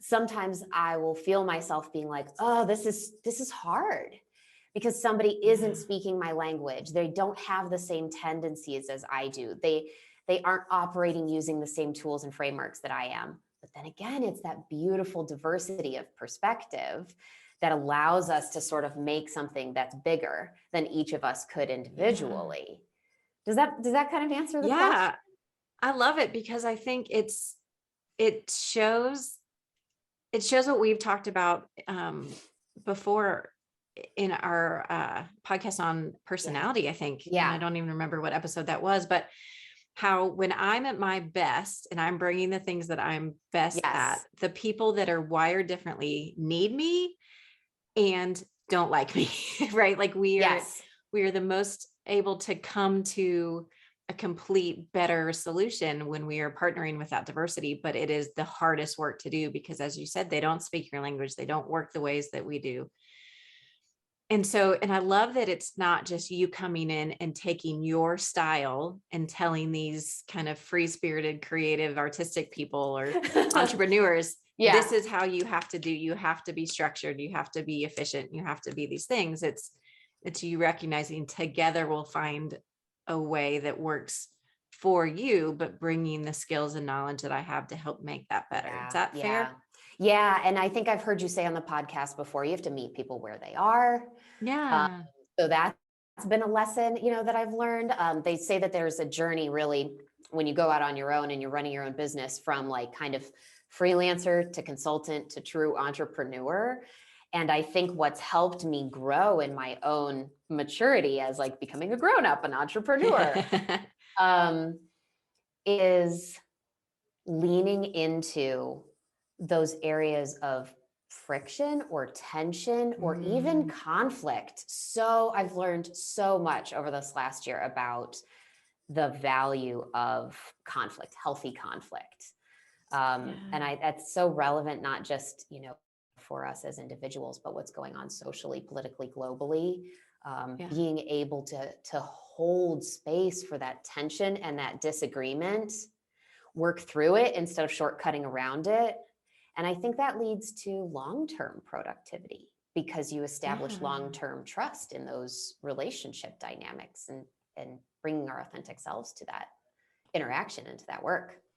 sometimes I will feel myself being like, oh, this is hard because somebody isn't speaking my language. They don't have the same tendencies as I do. They aren't operating using the same tools and frameworks that I am. But then again, it's that beautiful diversity of perspective that allows us to sort of make something that's bigger than each of us could individually. Does that kind of answer the question? I love it because I think it shows what we've talked about before in our podcast on personality, I think. And I don't even remember what episode that was, but how when I'm at my best and I'm bringing the things that I'm best at, the people that are wired differently need me and don't like me, right? Like we are the most able to come to a complete better solution when we are partnering with that diversity, but it is the hardest work to do because, as you said, they don't speak your language. They don't work the ways that we do. And I love that it's not just you coming in and taking your style and telling these kind of free-spirited, creative, artistic people or entrepreneurs, this is how you have to do. You have to be structured. You have to be efficient. You have to be these things. It's you recognizing together we'll find a way that works for you, but bringing the skills and knowledge that I have to help make that better. Is that fair? Yeah. And I think I've heard you say on the podcast before, you have to meet people where they are. So that's been a lesson, that I've learned. They say that there's a journey really when you go out on your own and you're running your own business from like kind of freelancer to consultant to true entrepreneur. And I think what's helped me grow in my own maturity as like becoming a grown-up, an entrepreneur, is leaning into those areas of friction or tension or even conflict. So I've learned so much over this last year about the value of conflict, healthy conflict. And that's so relevant, not just, for us as individuals, but what's going on socially, politically, globally, being able to hold space for that tension and that disagreement, work through it instead of shortcutting around it. And I think that leads to long-term productivity because you establish long-term trust in those relationship dynamics and bringing our authentic selves to that interaction and to that work.